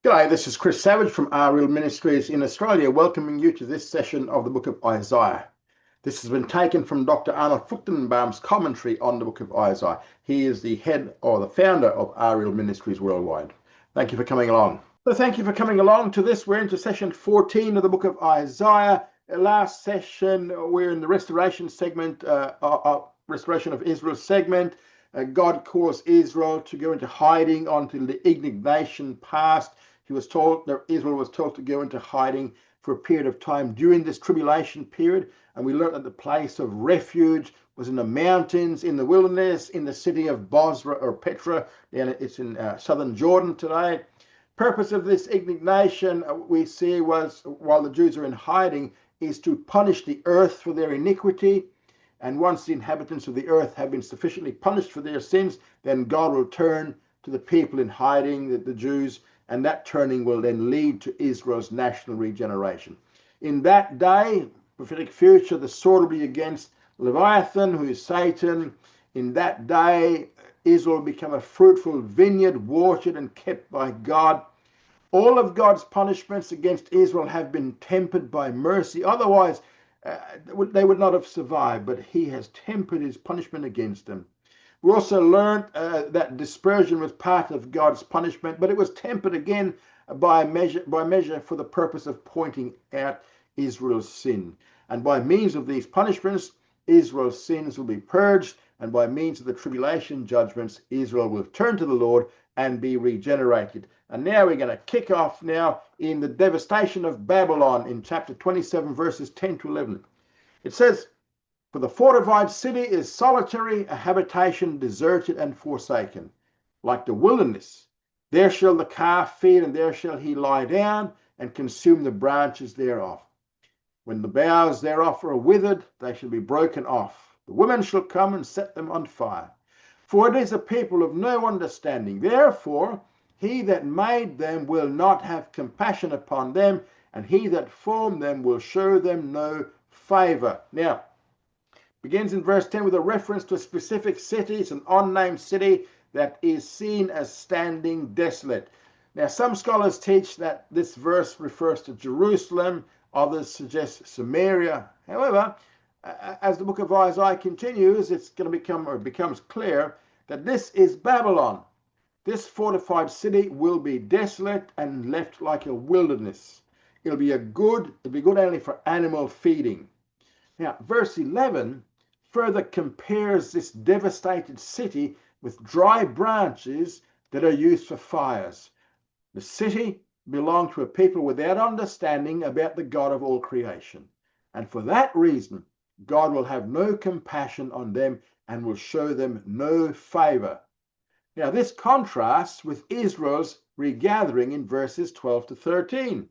G'day, this is Chris Savage from Our Real Ministries in Australia, welcoming you to this session of the book of Isaiah. This has been taken from Dr. Arnold Fruchtenbaum's commentary on the book of Isaiah. He is the head or the founder of Our Real Ministries worldwide. Thank you for coming along. So thank you for coming along to this. We're into session 14 of the book of Isaiah. Last session, we're in the restoration segment, restoration of Israel segment. God caused Israel to go into hiding until the indignation passed. Israel was told to go into hiding for a period of time during this tribulation period. And we learned that the place of refuge was in the mountains, in the wilderness, in the city of Bozrah or Petra. It's in southern Jordan today. Purpose of this indignation we see was, while the Jews are in hiding, is to punish the earth for their iniquity. And once the inhabitants of the earth have been sufficiently punished for their sins, then God will turn to the people in hiding, the Jews, and that turning will then lead to Israel's national regeneration. In that day, prophetic future, the sword will be against Leviathan, who is Satan. In that day, Israel will become a fruitful vineyard, watered and kept by God. All of God's punishments against Israel have been tempered by mercy. Otherwise, they would not have survived, but he has tempered his punishment against them. We also learned that dispersion was part of God's punishment, but it was tempered again by measure for the purpose of pointing out Israel's sin. And by means of these punishments, Israel's sins will be purged, and by means of the tribulation judgments, Israel will turn to the Lord and be regenerated. And now we're going to kick off now in the devastation of Babylon in chapter 27, verses 10 to 11. It says, "For the fortified city is solitary, a habitation deserted and forsaken, like the wilderness. There shall the calf feed, and there shall he lie down, and consume the branches thereof. When the boughs thereof are withered, they shall be broken off. The women shall come and set them on fire. For it is a people of no understanding. Therefore, he that made them will not have compassion upon them, and he that formed them will show them no favor." Now, begins in verse 10 with a reference to a specific city. It's an unnamed city that is seen as standing desolate. Now, some scholars teach that this verse refers to Jerusalem. Others suggest Samaria. However, as the book of Isaiah continues, it's going to become, or it becomes clear, that this is Babylon. This fortified city will be desolate and left like a wilderness. It'll be good only for animal feeding. Now, verse 11 further compares this devastated city with dry branches that are used for fires. The city belonged to a people without understanding about the God of all creation. And for that reason, God will have no compassion on them and will show them no favor. Now, this contrasts with Israel's regathering in verses 12 to 13.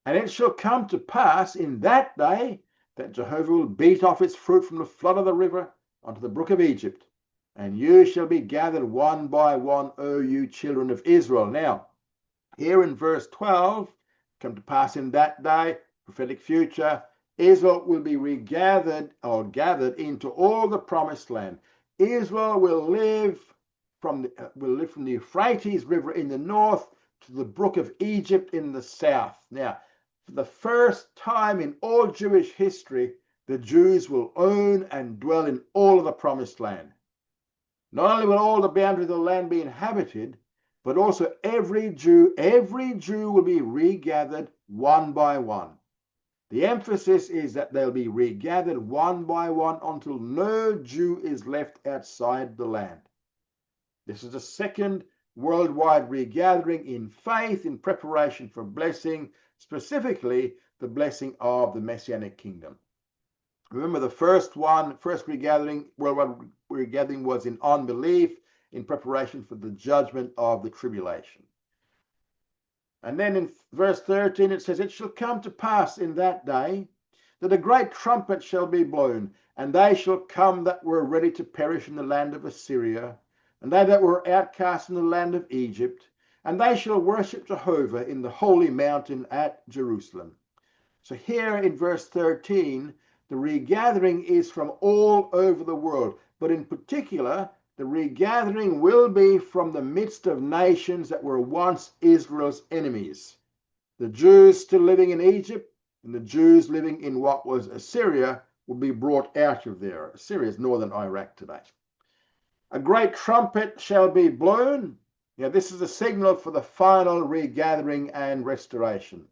"And it shall come to pass in that day that Jehovah will beat off its fruit from the flood of the river unto the brook of Egypt. And you shall be gathered one by one, O you children of Israel." Now, here in verse 12, come to pass in that day, prophetic future, Israel will be regathered or gathered into all the promised land. Israel will live from the Euphrates River in the north to the brook of Egypt in the south. Now, for the first time in all Jewish history, the Jews will own and dwell in all of the promised land. Not only will all the boundaries of the land be inhabited, but also every Jew will be regathered one by one. The emphasis is that they'll be regathered one by one until no Jew is left outside the land. This is the second worldwide regathering in faith in preparation for blessing, specifically the blessing of the Messianic kingdom. Remember, the first worldwide regathering was in unbelief, in preparation for the judgment of the tribulation. And then in verse 13 it says, "It shall come to pass in that day that a great trumpet shall be blown, and they shall come that were ready to perish in the land of Assyria, and they that were outcast in the land of Egypt, and they shall worship Jehovah in the holy mountain at Jerusalem." So here in verse 13, the regathering is from all over the world, but in particular, the regathering will be from the midst of nations that were once Israel's enemies. The Jews still living in Egypt and the Jews living in what was Assyria will be brought out of there. Assyria is northern Iraq today. A great trumpet shall be blown. Now, this is a signal for the final regathering and restoration.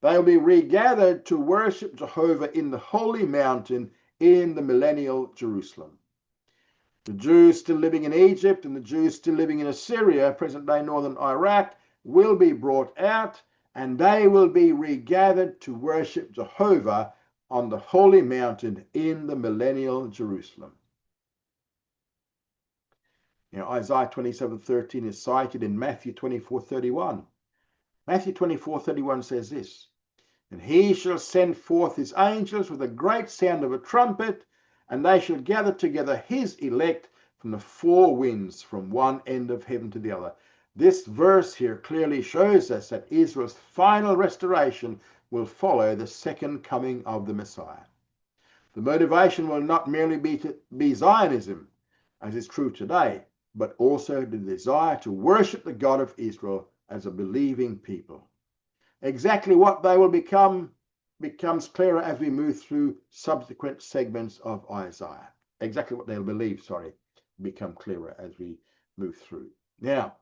They will be regathered to worship Jehovah in the holy mountain in the millennial Jerusalem. The Jews still living in Egypt and the Jews still living in Assyria, present-day northern Iraq, will be brought out, and they will be regathered to worship Jehovah on the holy mountain in the millennial Jerusalem. Now, Isaiah 27:13 is cited in Matthew 24:31. Matthew 24:31 says this, "And he shall send forth his angels with a great sound of a trumpet, and they shall gather together his elect from the four winds, from one end of heaven to the other." This verse here clearly shows us that Israel's final restoration will follow the second coming of the Messiah. The motivation will not merely be Zionism, as is true today, but also the desire to worship the God of Israel as a believing people. Exactly what they will become becomes clearer as we move through subsequent segments of Isaiah. Exactly what they'll believe, become clearer as we move through. Now,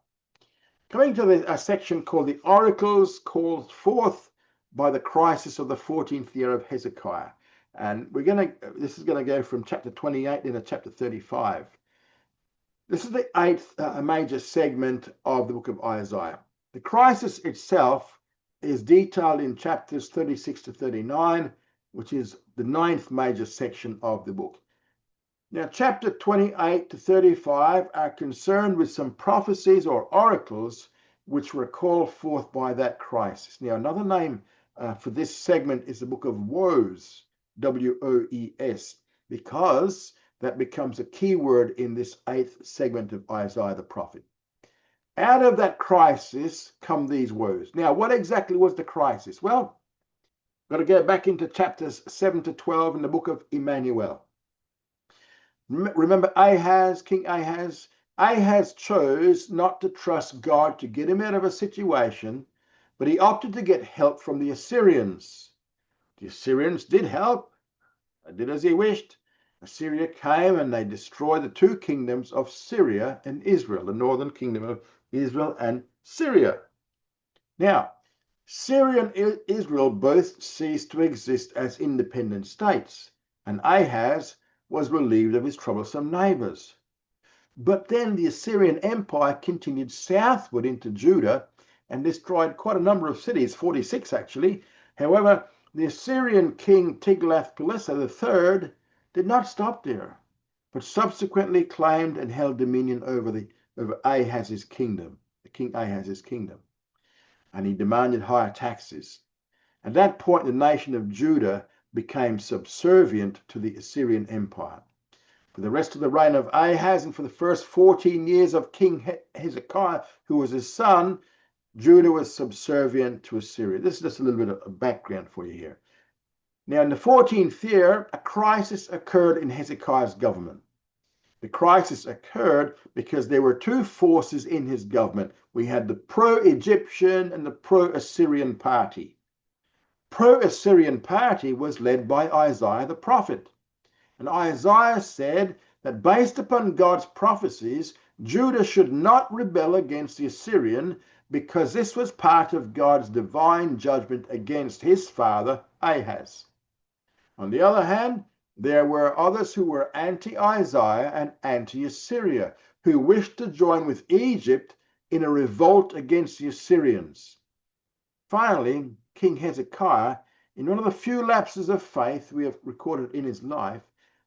coming to a section called the Oracles called forth by the crisis of the 14th year of Hezekiah. And this is going to go from chapter 28 into chapter 35. This is the eighth major segment of the book of Isaiah. The crisis itself is detailed in chapters 36 to 39, which is the ninth major section of the book. Now, chapter 28 to 35 are concerned with some prophecies or oracles which were called forth by that crisis. Now, another name for this segment is the book of Woes, W-O-E-S, because that becomes a key word in this eighth segment of Isaiah the prophet. Out of that crisis come these woes. Now, what exactly was the crisis? Well, got to go back into chapters 7 to 12 in the book of Emmanuel. Remember King Ahaz? Ahaz chose not to trust God to get him out of a situation, but he opted to get help from the Assyrians. The Assyrians did help. They did as he wished. Assyria came and they destroyed the two kingdoms of Syria and Israel, the northern kingdom of Israel and Syria. Now, Syria and Israel both ceased to exist as independent states, and Ahaz was relieved of his troublesome neighbors. But then the Assyrian Empire continued southward into Judah and destroyed quite a number of cities, 46 actually. However, the Assyrian king Tiglath-Pileser III did not stop there, but subsequently claimed and held dominion over Ahaz's kingdom, King Ahaz's kingdom. And he demanded higher taxes. At that point, the nation of Judah became subservient to the Assyrian Empire. For the rest of the reign of Ahaz and for the first 14 years of King Hezekiah, who was his son, Judah was subservient to Assyria. This is just a little bit of background for you here. Now, in the 14th year, a crisis occurred in Hezekiah's government. The crisis occurred because there were two forces in his government. We had the pro-Egyptian and the pro-Assyrian party. Pro-Assyrian party was led by Isaiah the prophet. And Isaiah said that based upon God's prophecies, Judah should not rebel against the Assyrian because this was part of God's divine judgment against his father Ahaz. On the other hand, there were others who were anti-Isaiah and anti-Assyria, who wished to join with Egypt in a revolt against the Assyrians. Finally, King Hezekiah, in one of the few lapses of faith we have recorded in his life,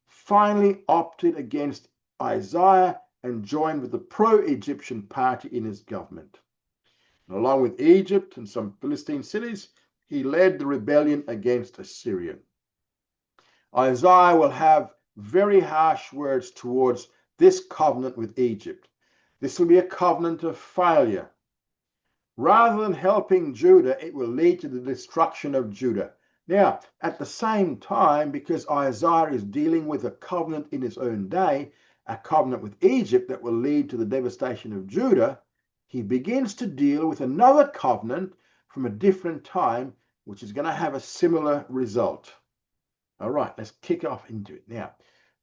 finally opted against Isaiah and joined with the pro-Egyptian party in his government. And along with Egypt and some Philistine cities, he led the rebellion against Assyria. Isaiah will have very harsh words towards this covenant with Egypt. This will be a covenant of failure. Rather than helping Judah, it will lead to the destruction of Judah. Now, at the same time, because Isaiah is dealing with a covenant in his own day, a covenant with Egypt that will lead to the devastation of Judah, he begins to deal with another covenant from a different time, which is going to have a similar result. All right, let's kick off into it. Now,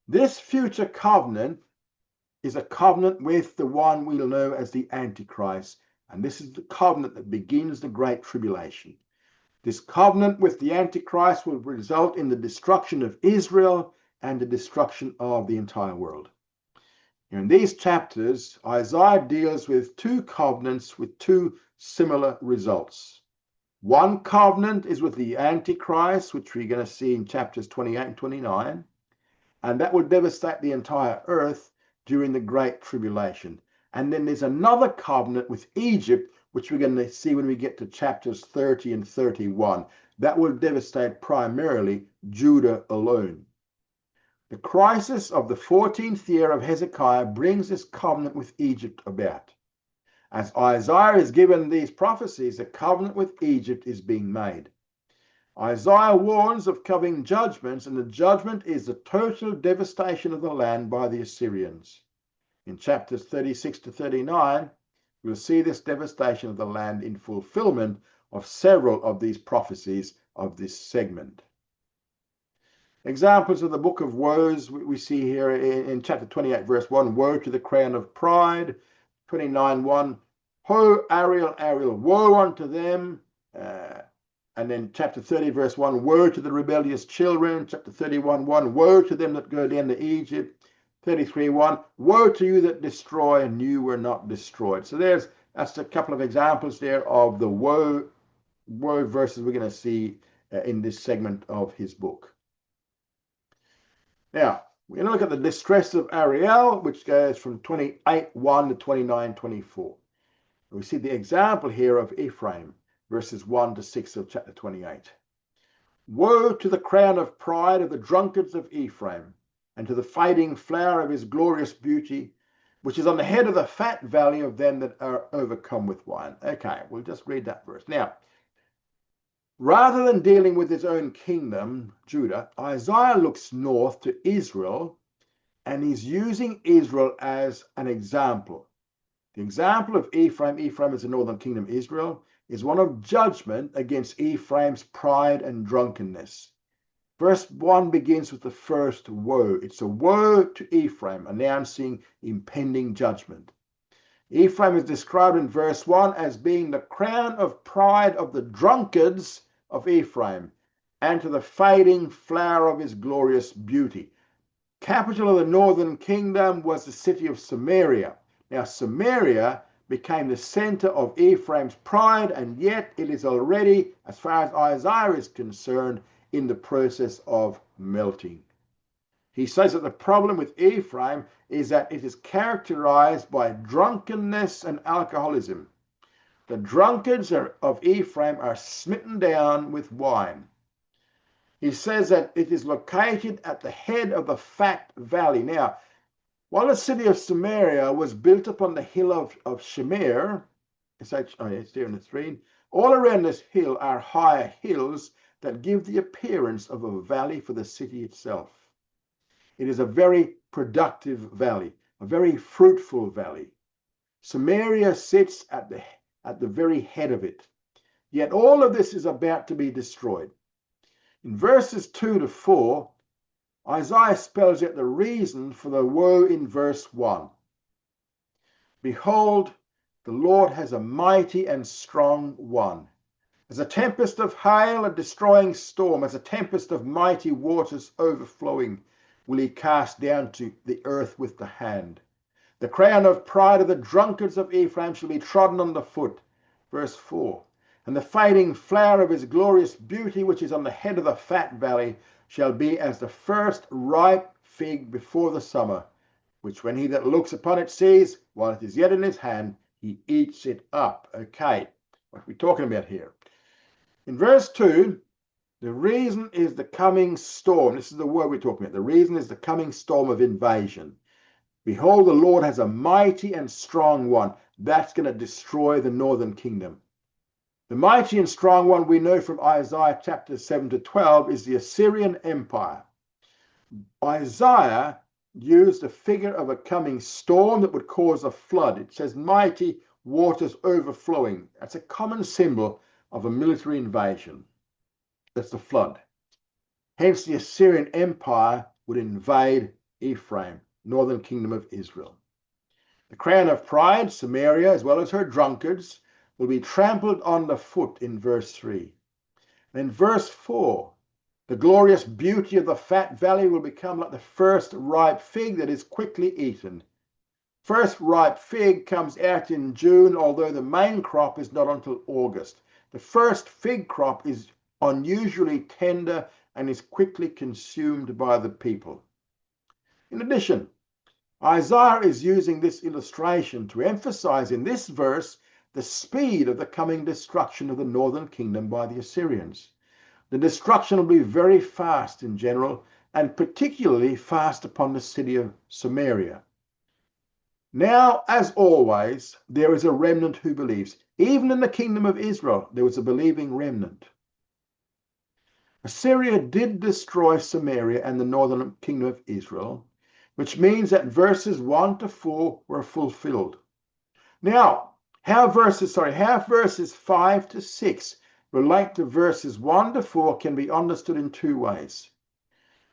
this future covenant is a covenant with the one we'll know as the Antichrist, and this is the covenant that begins the Great Tribulation. This covenant with the Antichrist will result in the destruction of Israel and the destruction of the entire world. In these chapters, Isaiah deals with two covenants with two similar results. One covenant is with the Antichrist, which we're going to see in chapters 28 and 29, and that will devastate the entire earth during the Great Tribulation. And then there's another covenant with Egypt, which we're going to see when we get to chapters 30 and 31. That will devastate primarily Judah alone. The crisis of the 14th year of Hezekiah brings this covenant with Egypt about. As Isaiah is given these prophecies, a covenant with Egypt is being made. Isaiah warns of coming judgments, and the judgment is the total devastation of the land by the Assyrians. In chapters 36 to 39, we'll see this devastation of the land in fulfillment of several of these prophecies of this segment. Examples of the book of woes we see here in chapter 28, verse 1, woe to the crown of pride. 29:1, ho, Ariel, Ariel, woe unto them. And then chapter 30, verse 1, woe to the rebellious children. Chapter 31:1, woe to them that go down to Egypt. 33:1, woe to you that destroy, and you were not destroyed. So that's a couple of examples there of the woe verses we're going to see in this segment of his book. Now, we're going to look at the distress of Ariel, which goes from 28:1 to 29:24. We see the example here of Ephraim, verses 1 to 6 of chapter 28. Woe to the crown of pride of the drunkards of Ephraim, and to the fading flower of his glorious beauty, which is on the head of the fat valley of them that are overcome with wine. Okay, we'll just read that verse. Now, rather than dealing with his own kingdom, Judah, Isaiah looks north to Israel, and he's using Israel as an example. The example of Ephraim is the northern kingdom, Israel, is one of judgment against Ephraim's pride and drunkenness. Verse 1 begins with the first woe. It's a woe to Ephraim, announcing impending judgment. Ephraim is described in verse 1 as being the crown of pride of the drunkards of Ephraim, and to the fading flower of his glorious beauty. Capital of the northern kingdom was the city of Samaria. Now, Samaria became the center of Ephraim's pride, and yet it is already, as far as Isaiah is concerned, in the process of melting. He says that the problem with Ephraim is that it is characterized by drunkenness and alcoholism. The drunkards of Ephraim are smitten down with wine. He says that it is located at the head of the fat valley. Now, while the city of Samaria was built upon the hill of Shamir, it's there on the screen, all around this hill are higher hills that give the appearance of a valley for the city itself. It is a very productive valley, a very fruitful valley. Samaria sits at the very head of it. Yet all of this is about to be destroyed. In verses 2 to 4, Isaiah spells out the reason for the woe in verse 1. Behold, the Lord has a mighty and strong one. As a tempest of hail, a destroying storm, as a tempest of mighty waters overflowing, will he cast down to the earth with the hand. The crown of pride of the drunkards of Ephraim shall be trodden under foot. Verse 4. And the fading flower of his glorious beauty, which is on the head of the fat valley, shall be as the first ripe fig before the summer, which when he that looks upon it sees, while it is yet in his hand, he eats it up. Okay, what are we talking about here? In verse 2, the reason is the coming storm. This is the word we're talking about. The reason is the coming storm of invasion. Behold, the Lord has a mighty and strong one. That's going to destroy the northern kingdom. The mighty and strong one we know from Isaiah chapter 7 to 12 is the Assyrian Empire. Isaiah used a figure of a coming storm that would cause a flood. It says mighty waters overflowing. That's a common symbol of a military invasion. That's the flood. Hence, the Assyrian Empire would invade Ephraim, northern kingdom of Israel. The crown of pride, Samaria, as well as her drunkards, will be trampled underfoot in verse 3. And in verse 4, the glorious beauty of the fat valley will become like the first ripe fig that is quickly eaten. First ripe fig comes out in June, although the main crop is not until August. The first fig crop is unusually tender and is quickly consumed by the people. In addition, Isaiah is using this illustration to emphasize in this verse the speed of the coming destruction of the northern kingdom by the Assyrians. The destruction will be very fast in general, and particularly fast upon the city of Samaria. Now, as always, there is a remnant who believes. Even in the kingdom of Israel, there was a believing remnant. Assyria did destroy Samaria and the northern kingdom of Israel, which means that verses 1 to 4 were fulfilled. Now, how verses 5 to 6 relate to verses 1 to 4 can be understood in two ways.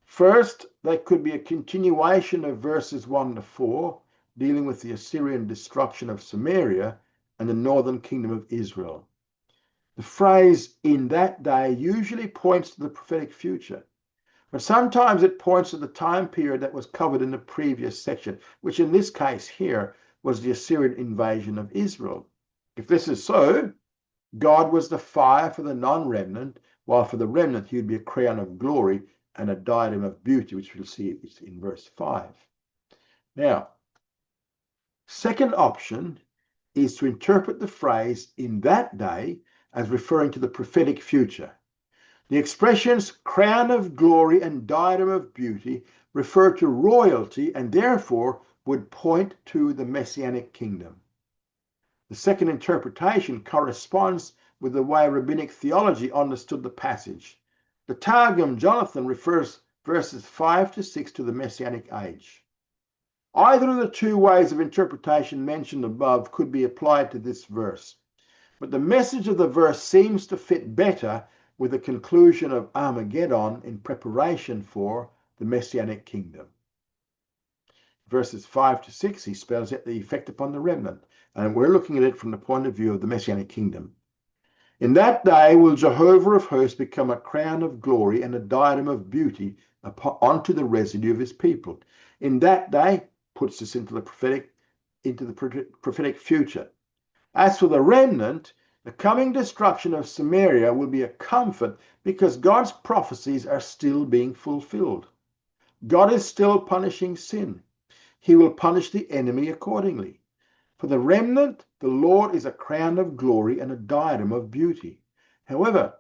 First, they could be a continuation of verses 1 to 4, dealing with the Assyrian destruction of Samaria and the northern kingdom of Israel. The phrase "in that day" usually points to the prophetic future, but sometimes it points to the time period that was covered in the previous section, which in this case here was the Assyrian invasion of Israel. If this is so, God was the fire for the non-remnant, while for the remnant he would be a crown of glory and a diadem of beauty, which we'll see in verse 5. Now, second option is to interpret the phrase "in that day" as referring to the prophetic future. The expressions crown of glory and diadem of beauty refer to royalty and therefore would point to the Messianic kingdom. The second interpretation corresponds with the way rabbinic theology understood the passage. The Targum Jonathan refers verses 5 to 6 to the Messianic age. Either of the two ways of interpretation mentioned above could be applied to this verse, but the message of the verse seems to fit better with the conclusion of Armageddon in preparation for the Messianic kingdom. Verses 5 to 6, he spells out the effect upon the remnant, and we're looking at it from the point of view of the Messianic kingdom. In that day will Jehovah of hosts become a crown of glory and a diadem of beauty onto the residue of his people. In that day puts us into the prophetic future. As for the remnant, the coming destruction of Samaria will be a comfort because God's prophecies are still being fulfilled. God is still punishing sin. He will punish the enemy accordingly. For the remnant, the Lord is a crown of glory and a diadem of beauty. However,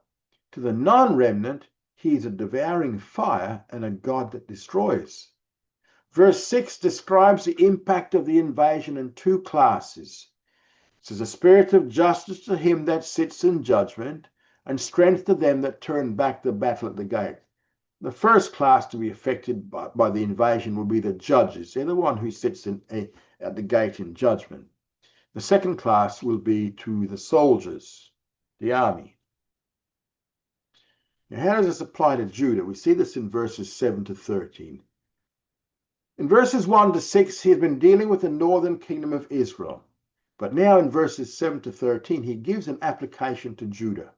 to the non-remnant, he is a devouring fire and a God that destroys. Verse 6 describes the impact of the invasion in two classes. It says, "A spirit of justice to him that sits in judgment, and strength to them that turn back the battle at the gate." The first class to be affected by the invasion will be the judges. They're the one who sits at the gate in judgment. The second class will be to the soldiers, the army. Now, how does this apply to Judah? We see this in verses 7 to 13. In verses 1 to 6, he has been dealing with the northern kingdom of Israel. But now in verses 7 to 13, he gives an application to Judah.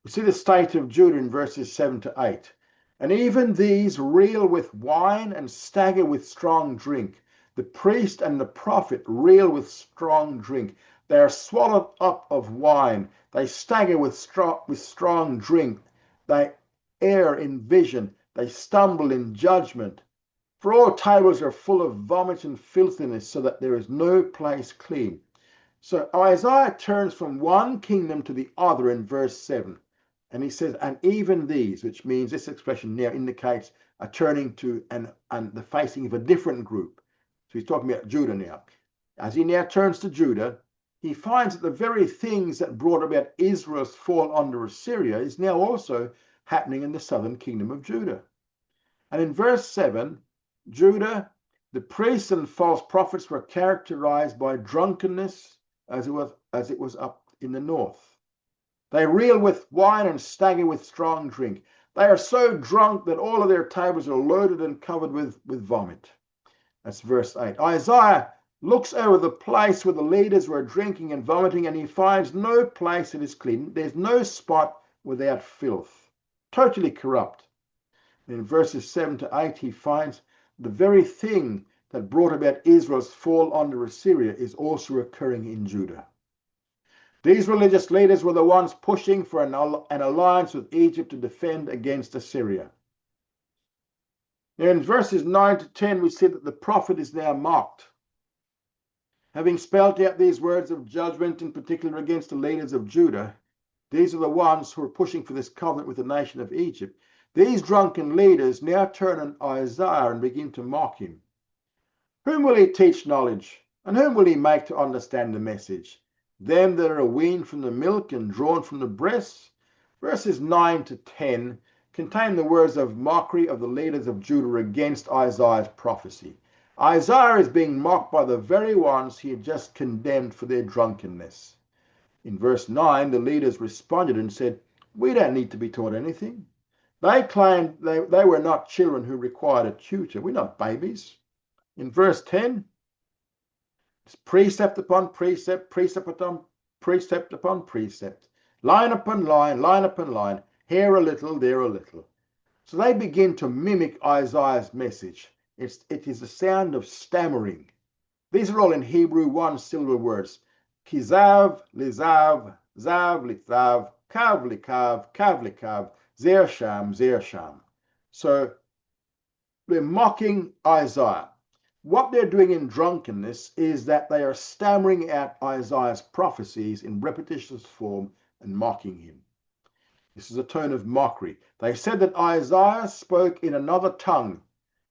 We see the state of Judah in verses 7 to 8. "And even these reel with wine and stagger with strong drink. The priest and the prophet reel with strong drink. They are swallowed up of wine. They stagger with strong drink. They err in vision. They stumble in judgment. For all tables are full of vomit and filthiness, so that there is no place clean." So Isaiah turns from one kingdom to the other in verse 7. And he says, "and even these," which means this expression now indicates a turning to and the facing of a different group. So he's talking about Judah now. As he now turns to Judah, he finds that the very things that brought about Israel's fall under Assyria is now also happening in the southern kingdom of Judah. And in verse 7, Judah, the priests and false prophets were characterized by drunkenness as it was up in the north. They reel with wine and stagger with strong drink. They are so drunk that all of their tables are loaded and covered with vomit. That's verse 8. Isaiah looks over the place where the leaders were drinking and vomiting, and he finds no place that is clean. There's no spot without filth. Totally corrupt. In verses 7 to 8, he finds the very thing that brought about Israel's fall under Assyria is also occurring in Judah. These religious leaders were the ones pushing for an alliance with Egypt to defend against Assyria. Now in verses 9 to 10, we see that the prophet is now mocked. Having spelled out these words of judgment, in particular against the leaders of Judah, these are the ones who are pushing for this covenant with the nation of Egypt. These drunken leaders now turn on Isaiah and begin to mock him. Whom will he teach knowledge? And whom will he make to understand the message? Them that are weaned from the milk and drawn from the breasts? Verses 9 to 10 contain the words of mockery of the leaders of Judah against Isaiah's prophecy. Isaiah is being mocked by the very ones he had just condemned for their drunkenness. In verse 9, the leaders responded and said, "We don't need to be taught anything." They claimed they were not children who required a tutor. We're not babies. In verse 10, it's precept upon precept, precept upon precept, line upon line, line upon line, here a little, there a little. So they begin to mimic Isaiah's message. It is the sound of stammering. These are all in Hebrew one-syllable words. Kizav, lizav, zav, litzav, kav, likav, kav, likav, zer sham, zer sham. So they're mocking Isaiah. What they're doing in drunkenness is that they are stammering out Isaiah's prophecies in repetitious form and mocking him. This is a tone of mockery. They said that Isaiah spoke in another tongue.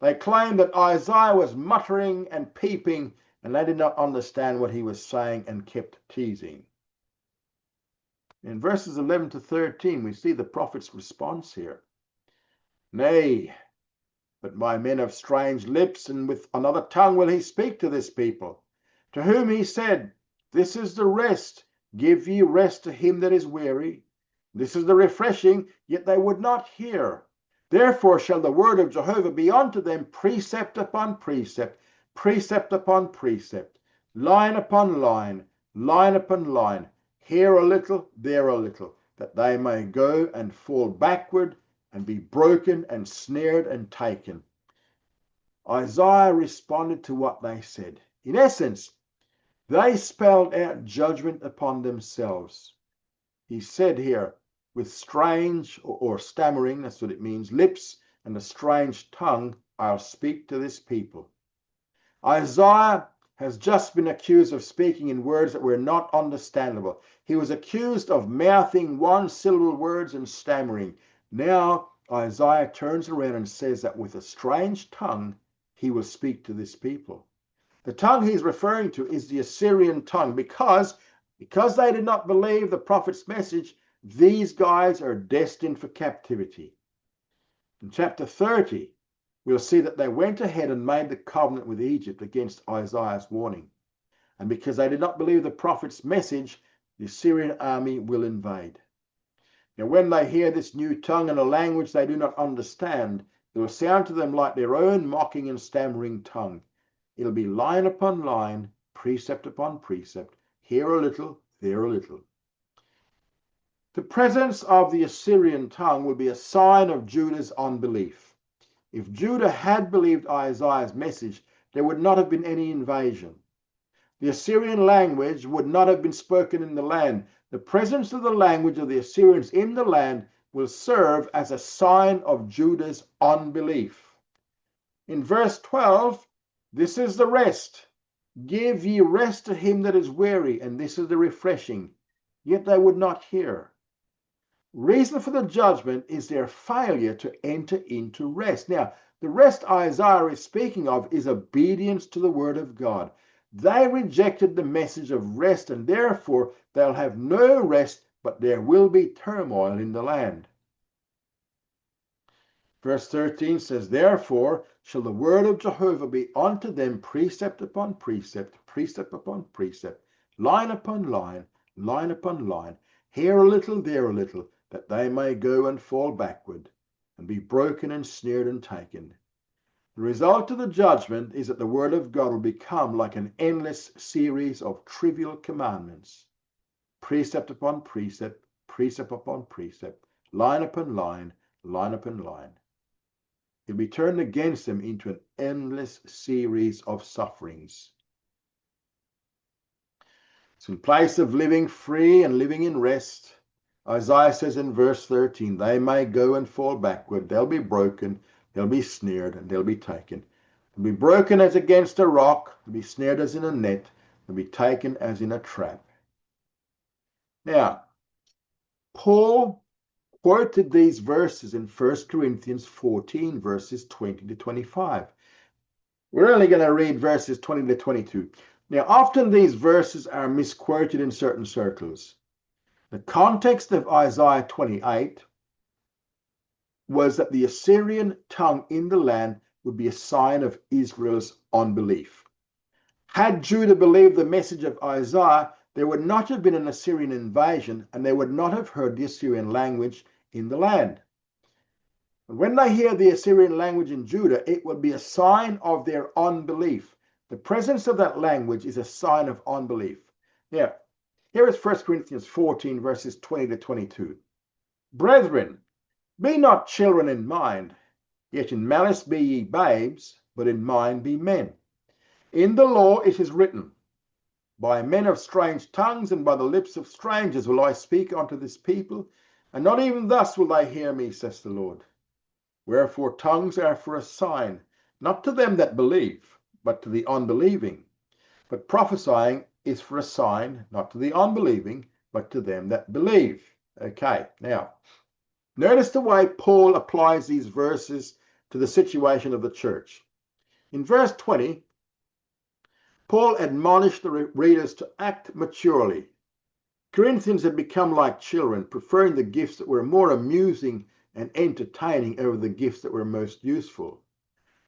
They claimed that Isaiah was muttering and peeping, and they did not understand what he was saying and kept teasing. In verses 11 to 13, we see the prophet's response here. Nay, but my men of strange lips, and with another tongue will he speak to this people, to whom he said, This is the rest, give ye rest to him that is weary. This is the refreshing, yet they would not hear. Therefore shall the word of Jehovah be unto them precept upon precept, precept upon precept, line upon line, line upon line, here a little, there a little, that they may go and fall backward and be broken and snared and taken. Isaiah responded to what they said. In essence, they spelled out judgment upon themselves. He said here, with strange or stammering, that's what it means, lips and a strange tongue, I'll speak to this people. Isaiah has just been accused of speaking in words that were not understandable. He was accused of mouthing one-syllable words and stammering. Now Isaiah turns around and says that with a strange tongue, he will speak to this people. The tongue he's referring to is the Assyrian tongue because they did not believe the prophet's message. These guys are destined for captivity. In chapter 30, we'll see that they went ahead and made the covenant with Egypt against Isaiah's warning. And because they did not believe the prophet's message, the Assyrian army will invade. Now, when they hear this new tongue and a language they do not understand, it will sound to them like their own mocking and stammering tongue. It'll be line upon line, precept upon precept, here a little, there a little. The presence of the Assyrian tongue will be a sign of Judah's unbelief. If Judah had believed Isaiah's message, there would not have been any invasion. The Assyrian language would not have been spoken in the land. The presence of the language of the Assyrians in the land will serve as a sign of Judah's unbelief. In verse 12, this is the rest. Give ye rest to him that is weary, and this is the refreshing. Yet they would not hear. Reason for the judgment is their failure to enter into rest. Now, the rest Isaiah is speaking of is obedience to the word of God. They rejected the message of rest, and therefore they'll have no rest, but there will be turmoil in the land. Verse 13 says, Therefore shall the word of Jehovah be unto them precept upon precept, precept upon precept, line upon line, line upon line, here a little, there a little, that they may go and fall backward, and be broken and snared and taken. The result of the judgment is that the word of God will become like an endless series of trivial commandments, precept upon precept, precept upon precept, line upon line, line upon line. It will be turned against them into an endless series of sufferings. So in place of living free and living in rest, Isaiah says in verse 13, they may go and fall backward, they'll be broken, they'll be snared, and they'll be taken. They'll be broken as against a rock, they'll be snared as in a net, they'll be taken as in a trap. Now, Paul quoted these verses in 1 Corinthians 14, verses 20 to 25. We're only going to read verses 20 to 22. Now, often these verses are misquoted in certain circles. The context of Isaiah 28 was that the Assyrian tongue in the land would be a sign of Israel's unbelief. Had Judah believed the message of Isaiah, there would not have been an Assyrian invasion, and they would not have heard the Assyrian language in the land. And when they hear the Assyrian language in Judah, it would be a sign of their unbelief. The presence of that language is a sign of unbelief. Now, here is 1 Corinthians 14, verses 20 to 22. Brethren, be not children in mind, yet in malice be ye babes, but in mind be men. In the law it is written, By men of strange tongues and by the lips of strangers will I speak unto this people, and not even thus will they hear me, says the Lord. Wherefore tongues are for a sign, not to them that believe, but to the unbelieving. But prophesying is for a sign, not to the unbelieving, but to them that believe. Okay, now, notice the way Paul applies these verses to the situation of the church. In verse 20, Paul admonished the readers to act maturely. Corinthians had become like children, preferring the gifts that were more amusing and entertaining over the gifts that were most useful.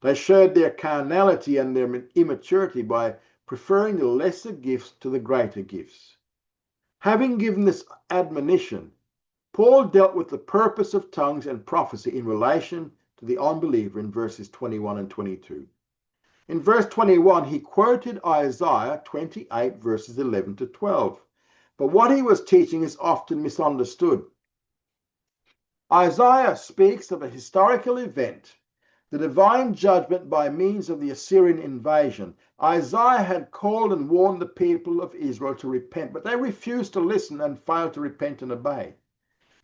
They showed their carnality and their immaturity by preferring the lesser gifts to the greater gifts. Having given this admonition, Paul dealt with the purpose of tongues and prophecy in relation to the unbeliever in verses 21 and 22. In verse 21, he quoted Isaiah 28, verses 11 to 12. But what he was teaching is often misunderstood. Isaiah speaks of a historical event, the divine judgment by means of the Assyrian invasion. Isaiah had called and warned the people of Israel to repent, but they refused to listen and failed to repent and obey.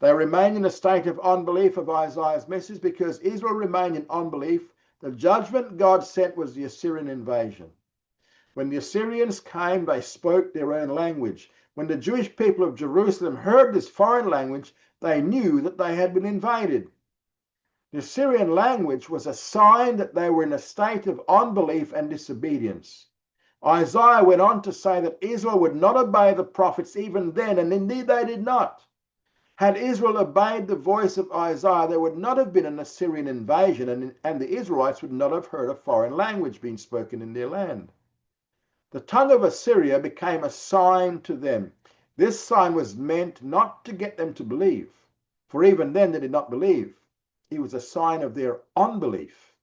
They remained in a state of unbelief of Isaiah's message because Israel remained in unbelief. The judgment God sent was the Assyrian invasion. When the Assyrians came, they spoke their own language. When the Jewish people of Jerusalem heard this foreign language, they knew that they had been invaded. The Assyrian language was a sign that they were in a state of unbelief and disobedience. Isaiah went on to say that Israel would not obey the prophets even then, and indeed they did not. Had Israel obeyed the voice of Isaiah, there would not have been an Assyrian invasion, and the Israelites would not have heard a foreign language being spoken in their land. The tongue of Assyria became a sign to them. This sign was meant not to get them to believe, for even then they did not believe. It was a sign of their unbelief.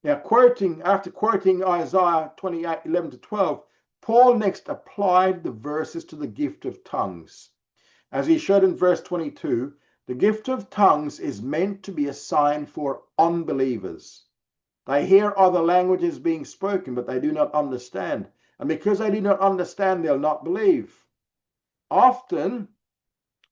Now, after quoting Isaiah 28, 11 to 12, Paul next applied the verses to the gift of tongues. As he showed in verse 22, the gift of tongues is meant to be a sign for unbelievers. They hear other languages being spoken, but they do not understand. And because they do not understand, they'll not believe. Often,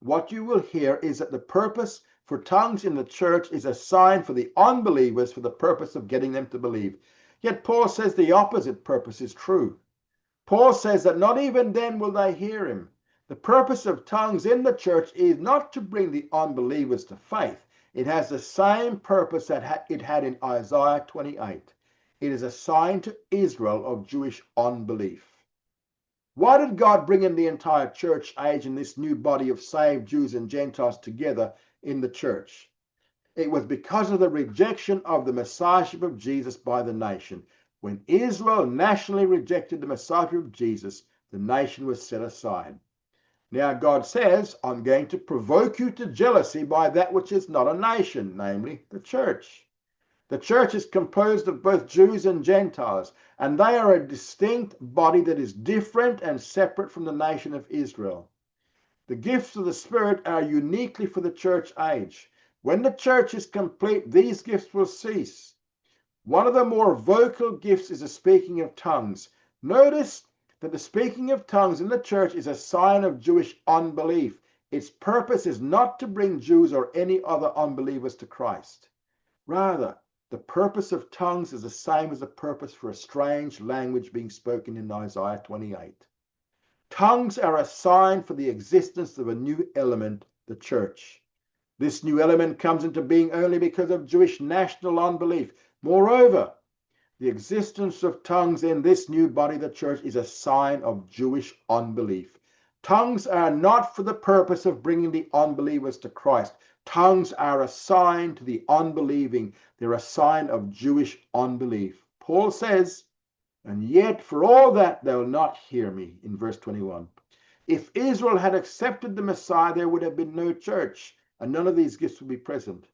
what you will hear is that the purpose for tongues in the church is a sign for the unbelievers for the purpose of getting them to believe. Yet Paul says the opposite purpose is true. Paul says that not even then will they hear him. The purpose of tongues in the church is not to bring the unbelievers to faith. It has the same purpose that it had in Isaiah 28. It is a sign to Israel of Jewish unbelief. Why did God bring in the entire church age and this new body of saved Jews and Gentiles together in the church? It was because of the rejection of the Messiahship of Jesus by the nation. When Israel nationally rejected the Messiahship of Jesus, the nation was set aside. Now God says, I'm going to provoke you to jealousy by that which is not a nation, namely the church. The church is composed of both Jews and Gentiles, and they are a distinct body that is different and separate from the nation of Israel. The gifts of the Spirit are uniquely for the church age. When the church is complete, these gifts will cease. One of the more vocal gifts is the speaking of tongues. Notice that the speaking of tongues in the church is a sign of Jewish unbelief. Its purpose is not to bring Jews or any other unbelievers to Christ. Rather, the purpose of tongues is the same as the purpose for a strange language being spoken in Isaiah 28. Tongues are a sign for the existence of a new element, the church. This new element comes into being only because of Jewish national unbelief. Moreover, the existence of tongues in this new body, the church, is a sign of Jewish unbelief. Tongues are not for the purpose of bringing the unbelievers to Christ. Tongues are a sign to the unbelieving. They're a sign of Jewish unbelief. Paul says, and yet for all that they'll not hear me, in verse 21. If Israel had accepted the Messiah, there would have been no church, and none of these gifts would be present.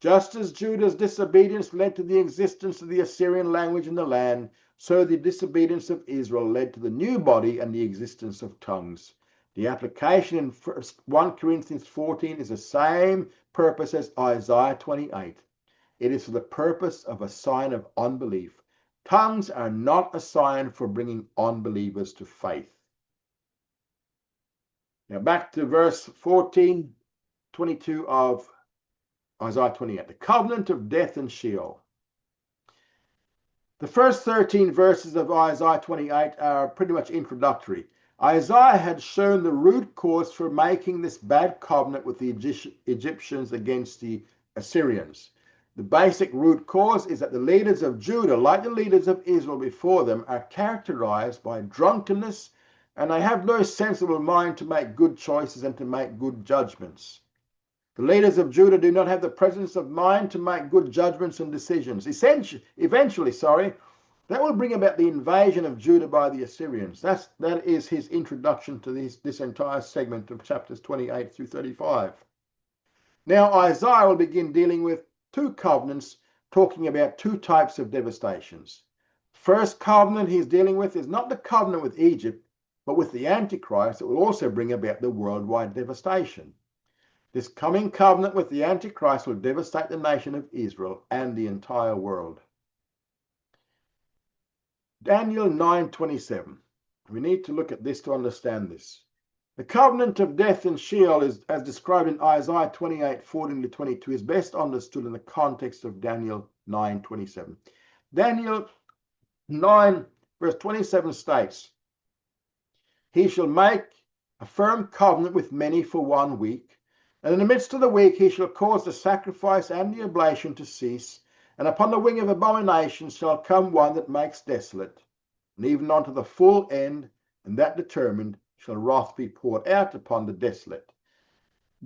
Just as Judah's disobedience led to the existence of the Assyrian language in the land, so the disobedience of Israel led to the new body and the existence of tongues. The application in 1 Corinthians 14 is the same purpose as Isaiah 28. It is for the purpose of a sign of unbelief. Tongues are not a sign for bringing unbelievers to faith. Now back to verse 14, 22 of Isaiah 28, the covenant of death and Sheol. The first 13 verses of Isaiah 28 are pretty much introductory. Isaiah had shown the root cause for making this bad covenant with the Egyptians against the Assyrians. The basic root cause is that the leaders of Judah, like the leaders of Israel before them, are characterized by drunkenness, and they have no sensible mind to make good choices and to make good judgments. The leaders of Judah do not have the presence of mind to make good judgments and decisions. Eventually, that will bring about the invasion of Judah by the Assyrians. That is his introduction to this entire segment of chapters 28 through 35. Now Isaiah will begin dealing with two covenants, talking about two types of devastations. First covenant he's dealing with is not the covenant with Egypt, but with the Antichrist that will also bring about the worldwide devastation. This coming covenant with the Antichrist will devastate the nation of Israel and the entire world. Daniel 9:27. We need to look at this to understand this. The covenant of death and Sheol, as described in Isaiah 28:14-22, is best understood in the context of Daniel 9:27. Daniel 9 verse 27 states, "He shall make a firm covenant with many for 1 week. And in the midst of the week he shall cause the sacrifice and the oblation to cease, and upon the wing of abomination shall come one that makes desolate, and even unto the full end, and that determined shall wrath be poured out upon the desolate."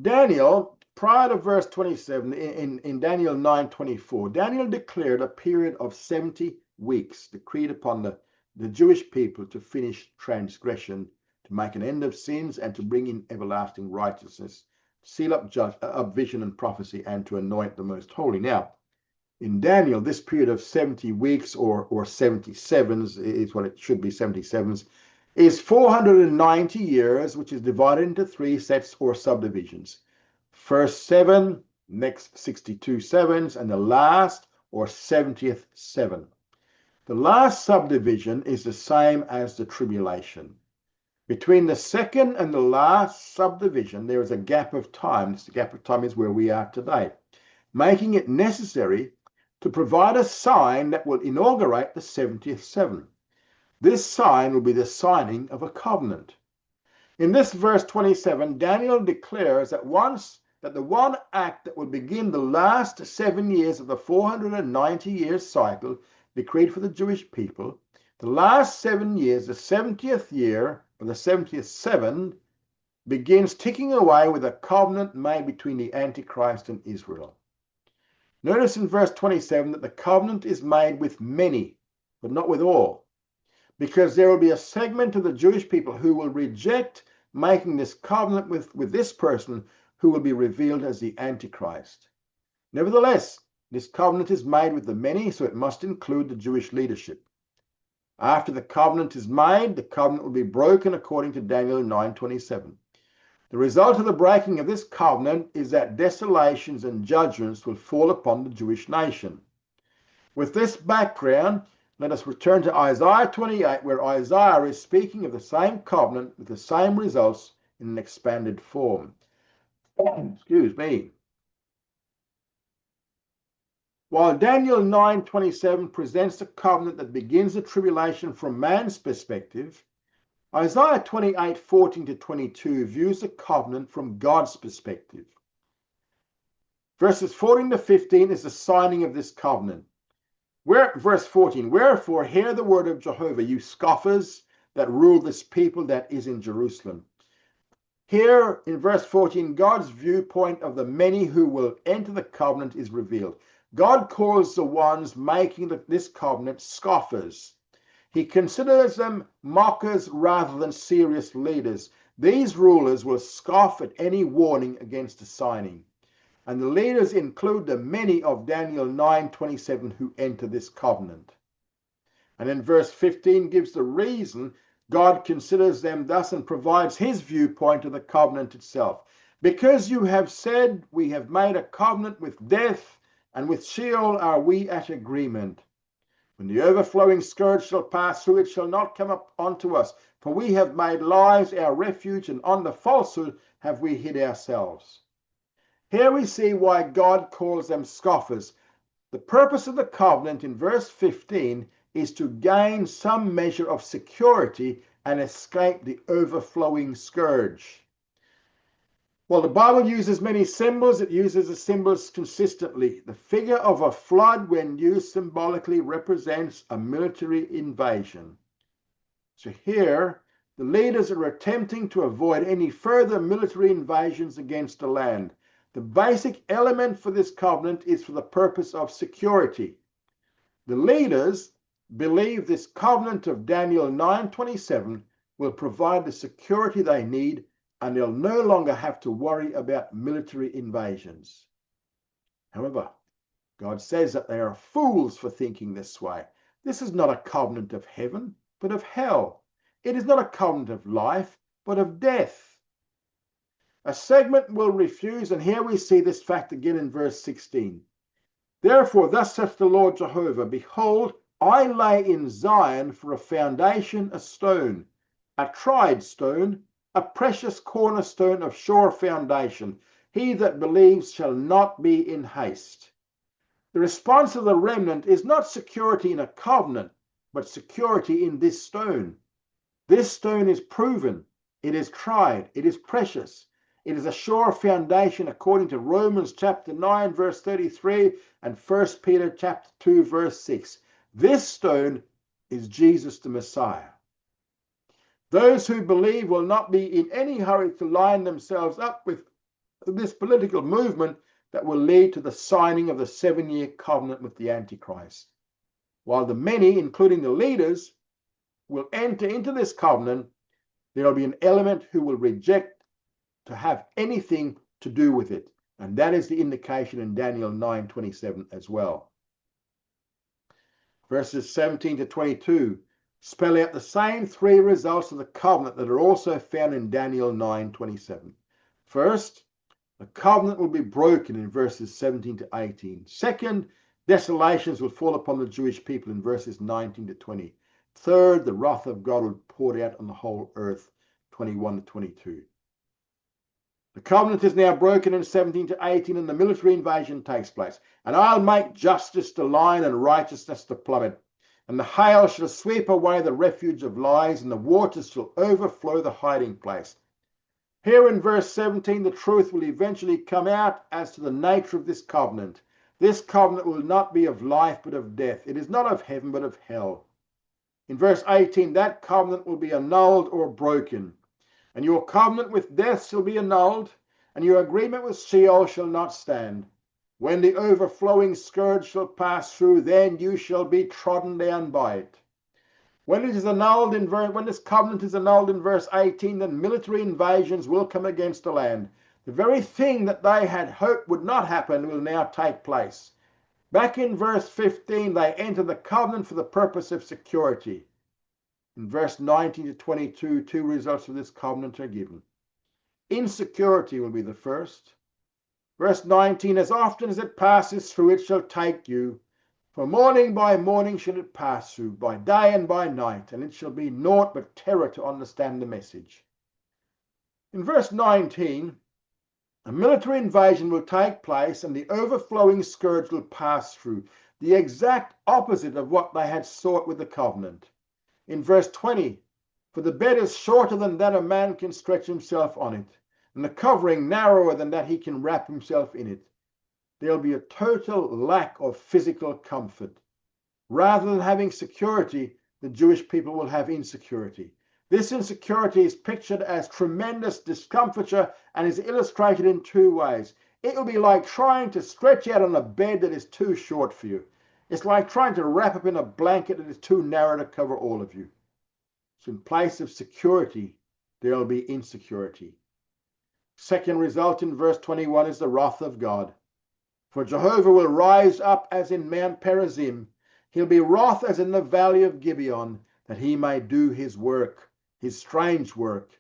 Daniel, prior to verse 27, in Daniel 9:24, Daniel declared a period of 70 weeks decreed upon the Jewish people to finish transgression, to make an end of sins, and to bring in everlasting righteousness, seal up vision and prophecy, and to anoint the most holy. Now, in Daniel, this period of 70 weeks or 77s is what it should be, 77s, is 490 years, which is divided into 3 sets or subdivisions. First 7, next 62 sevens, and the last or 70th 7. The last subdivision is the same as the tribulation. Between the second and the last subdivision, there is a gap of time. This gap of time is where we are today, making it necessary to provide a sign that will inaugurate the 70th 7. This sign will be the signing of a covenant. In this verse 27, Daniel declares that the one act that will begin the last 7 years of the 490 years cycle decreed for the Jewish people, the last 7 years, the 70th year, or the 70th 7, begins ticking away with a covenant made between the Antichrist and Israel. Notice in verse 27 that the covenant is made with many, but not with all, because there will be a segment of the Jewish people who will reject making this covenant with this person who will be revealed as the Antichrist. Nevertheless, this covenant is made with the many, so it must include the Jewish leadership. After the covenant is made, the covenant will be broken according to Daniel 9:27. The result of the breaking of this covenant is that desolations and judgments will fall upon the Jewish nation. With this background, let us return to Isaiah 28, where Isaiah is speaking of the same covenant with the same results in an expanded form. Excuse me. While Daniel 9:27 presents a covenant that begins the tribulation from man's perspective, Isaiah 28:14-22 views the covenant from God's perspective. Verses 14-15 is the signing of this covenant. Verse 14, wherefore hear the word of Jehovah, you scoffers that rule this people that is in Jerusalem. Here in verse 14, God's viewpoint of the many who will enter the covenant is revealed. God calls the ones making this covenant scoffers. He considers them mockers rather than serious leaders. These rulers will scoff at any warning against the signing. And the leaders include the many of Daniel 9:27 who enter this covenant. And then verse 15 gives the reason God considers them thus and provides his viewpoint of the covenant itself. Because you have said, we have made a covenant with death, and with Sheol are we at agreement. When the overflowing scourge shall pass through, it shall not come up unto us. For we have made lies our refuge, and on the falsehood have we hid ourselves. Here we see why God calls them scoffers. The purpose of the covenant in verse 15 is to gain some measure of security and escape the overflowing scourge. Well, the Bible uses many symbols. It uses the symbols consistently. The figure of a flood, when used symbolically, represents a military invasion. So here, the leaders are attempting to avoid any further military invasions against the land. The basic element for this covenant is for the purpose of security. The leaders believe this covenant of Daniel 9:27 will provide the security they need, and they'll no longer have to worry about military invasions. However, God says that they are fools for thinking this way. This is not a covenant of heaven, but of hell. It is not a covenant of life, but of death. A segment will refuse, and here we see this fact again in verse 16. Therefore, thus saith the Lord Jehovah, behold, I lay in Zion for a foundation a stone, a tried stone, a precious cornerstone of sure foundation. He that believes shall not be in haste. The response of the remnant is not security in a covenant, but security in this stone. This stone is proven, it is tried, it is precious. It is a sure foundation according to Romans chapter 9 verse 33 and 1 Peter chapter 2 verse 6. This stone is Jesus the Messiah. Those who believe will not be in any hurry to line themselves up with this political movement that will lead to the signing of the 7-year covenant with the Antichrist. While the many, including the leaders, will enter into this covenant, there will be an element who will reject to have anything to do with it. And that is the indication in Daniel 9:27 as well. Verses 17-22 spell out the same three results of the covenant that are also found in Daniel 9:27. First, the covenant will be broken in verses 17-18. Second, desolations will fall upon the Jewish people in verses 19-20. Third, the wrath of God will be poured out on the whole earth, 21-22. The covenant is now broken in 17-18, and the military invasion takes place. And I'll make justice to line and righteousness to plummet. And the hail shall sweep away the refuge of lies, and the waters shall overflow the hiding place. Here in verse 17, the truth will eventually come out as to the nature of this covenant. This covenant will not be of life, but of death. It is not of heaven, but of hell. In verse 18, that covenant will be annulled or broken. And your covenant with death shall be annulled, and your agreement with Sheol shall not stand. When the overflowing scourge shall pass through, then you shall be trodden down by it. When it is annulled when this covenant is annulled in verse 18, then military invasions will come against the land. The very thing that they had hoped would not happen will now take place. Back in verse 15, they enter the covenant for the purpose of security. In verse 19 to 22, two results of this covenant are given. Insecurity will be the first. Verse 19, as often as it passes through, it shall take you. For morning by morning shall it pass through, by day and by night, and it shall be naught but terror to understand the message. In verse 19, a military invasion will take place and the overflowing scourge will pass through, the exact opposite of what they had sought with the covenant. In verse 20, for the bed is shorter than that a man can stretch himself on it, and the covering narrower than that he can wrap himself in it. There'll be a total lack of physical comfort. Rather than having security, the Jewish people will have insecurity. This insecurity is pictured as tremendous discomfiture and is illustrated in two ways. It will be like trying to stretch out on a bed that is too short for you. It's like trying to wrap up in a blanket that is too narrow to cover all of you. So in place of security, there will be insecurity. Second result in verse 21 is the wrath of God. For Jehovah will rise up as in Mount Perazim. He'll be wroth as in the valley of Gibeon, that he may do his work, his strange work,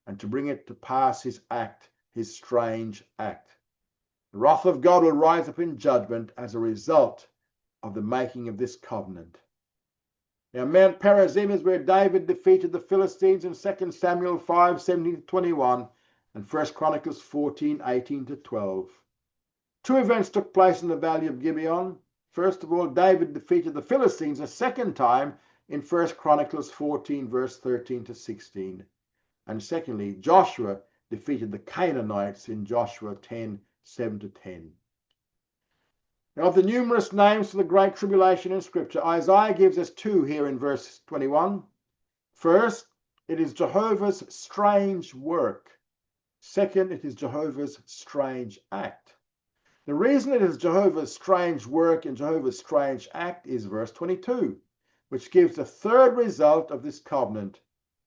and to bring it to pass his act, his strange act. The wrath of God will rise up in judgment as a result of the making of this covenant. Now, Mount Perazim is where David defeated the Philistines in 2 Samuel 5:17-21 and 1 Chronicles 14:18-12. Two events took place in the valley of Gibeon. First of all, David defeated the Philistines a second time in 1 Chronicles 14, verse 13-16. And secondly, Joshua defeated the Canaanites in Joshua 10, 7-10. Now, of the numerous names for the Great Tribulation in Scripture, Isaiah gives us two here in verse 21. First, it is Jehovah's strange work. Second, it is Jehovah's strange act. The reason it is Jehovah's strange work and Jehovah's strange act is verse 22, which gives the third result of this covenant.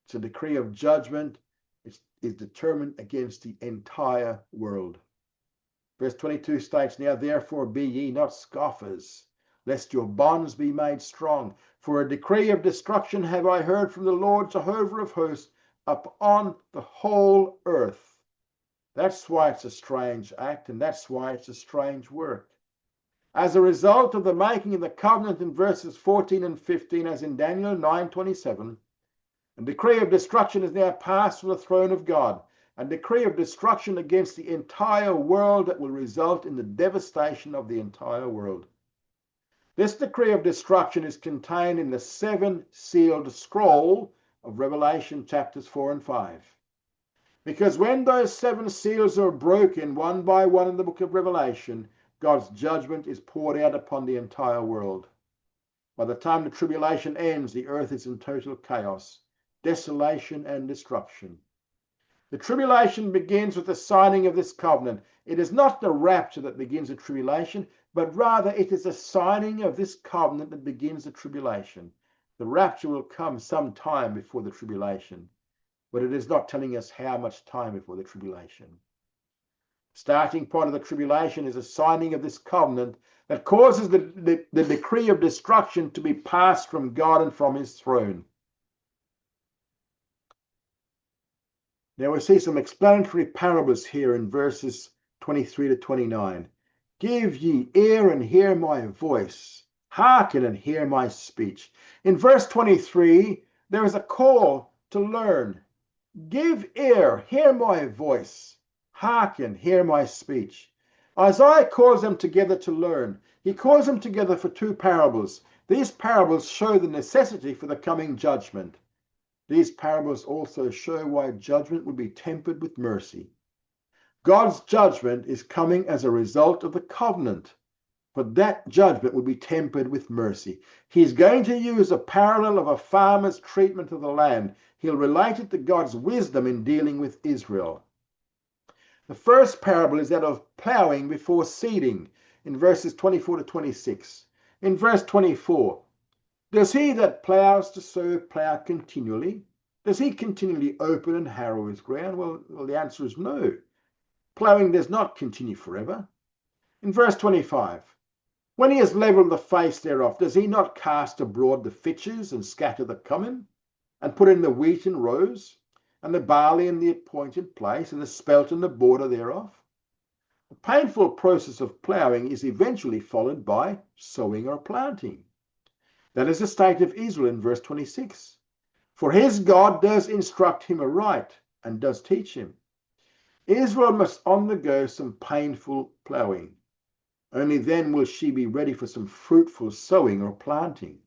It's a decree of judgment. It is determined against the entire world. Verse 22 states, now therefore be ye not scoffers, lest your bonds be made strong. For a decree of destruction have I heard from the Lord Jehovah of hosts upon the whole earth. That's why it's a strange act, and that's why it's a strange work. As a result of the making of the covenant in verses 14 and 15, as in Daniel 9:27, a decree of destruction is now passed from the throne of God, a decree of destruction against the entire world that will result in the devastation of the entire world. This decree of destruction is contained in the 7-sealed scroll of Revelation chapters 4 and 5. Because when those 7 seals are broken one by one in the book of Revelation, God's judgment is poured out upon the entire world. By the time the tribulation ends, the earth is in total chaos, desolation and destruction. The tribulation begins with the signing of this covenant. It is not the rapture that begins the tribulation, but rather it is the signing of this covenant that begins the tribulation. The rapture will come some time before the tribulation, but it is not telling us how much time before the tribulation. Starting point of the tribulation is a signing of this covenant that causes the decree of destruction to be passed from God and from his throne. Now we see some explanatory parables here in verses 23 to 29. Give ye ear and hear my voice. Hearken and hear my speech. In verse 23, there is a call to learn. Give ear, hear my voice. Hearken, hear my speech. Isaiah calls them together to learn. He calls them together for two parables. These parables show the necessity for the coming judgment. These parables also show why judgment would be tempered with mercy. God's judgment is coming as a result of the covenant, but that judgment will be tempered with mercy. He's going to use a parallel of a farmer's treatment of the land. He'll relate it to God's wisdom in dealing with Israel. The first parable is that of plowing before seeding. in verses 24 to 26. In verse 24, does he that ploughs to sow plough continually? Does he continually open and harrow his ground? Well, the answer is no. Ploughing does not continue forever. In verse 25, when he has levelled the face thereof, does he not cast abroad the fitches and scatter the cummin, and put in the wheat in rows, and the barley in the appointed place, and the spelt in the border thereof? The painful process of ploughing is eventually followed by sowing or planting. That is the state of Israel in verse 26. For his God does instruct him aright, and does teach him. Israel must undergo some painful ploughing. Only then will she be ready for some fruitful sowing or planting.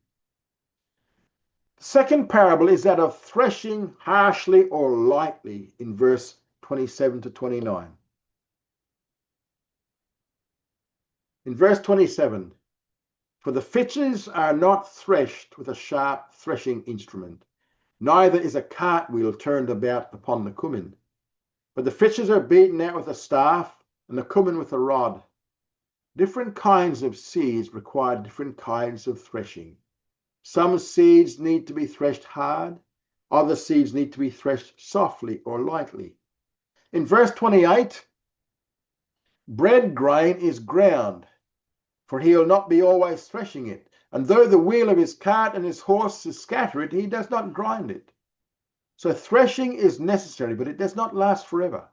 The second parable is that of threshing harshly or lightly in verse 27 to 29. In verse 27, for the fitches are not threshed with a sharp threshing instrument, neither is a cartwheel turned about upon the cummin. But the fitches are beaten out with a staff, and the cummin with a rod. Different kinds of seeds require different kinds of threshing. Some seeds need to be threshed hard, other seeds need to be threshed softly or lightly. In verse 28, bread grain is ground, for he will not be always threshing it. And though the wheel of his cart and his horses scatter it, he does not grind it. So threshing is necessary, but it does not last forever.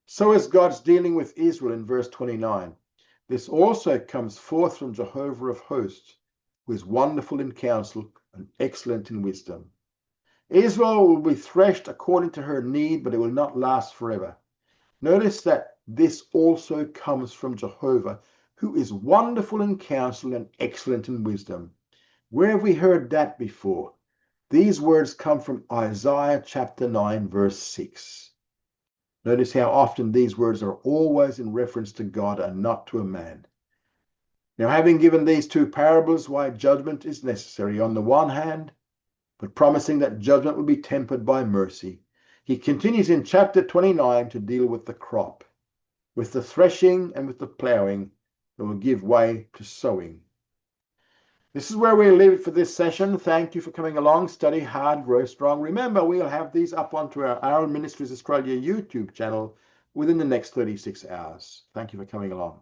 So is God's dealing with Israel in verse 29. This also comes forth from Jehovah of hosts, who is wonderful in counsel and excellent in wisdom. Israel will be threshed according to her need, but it will not last forever. Notice that this also comes from Jehovah, who is wonderful in counsel and excellent in wisdom. Where have we heard that before? These words come from Isaiah chapter 9, verse 6. Notice how often these words are always in reference to God and not to a man. Now, having given these two parables why judgment is necessary on the one hand, but promising that judgment will be tempered by mercy, he continues in chapter 29 to deal with the crop, with the threshing and with the ploughing that will give way to sowing. This is where we'll leave it for this session. Thank you for coming along. Study hard, grow strong. Remember, we'll have these up onto our Aral Ministries Australia YouTube channel within the next 36 hours. Thank you for coming along.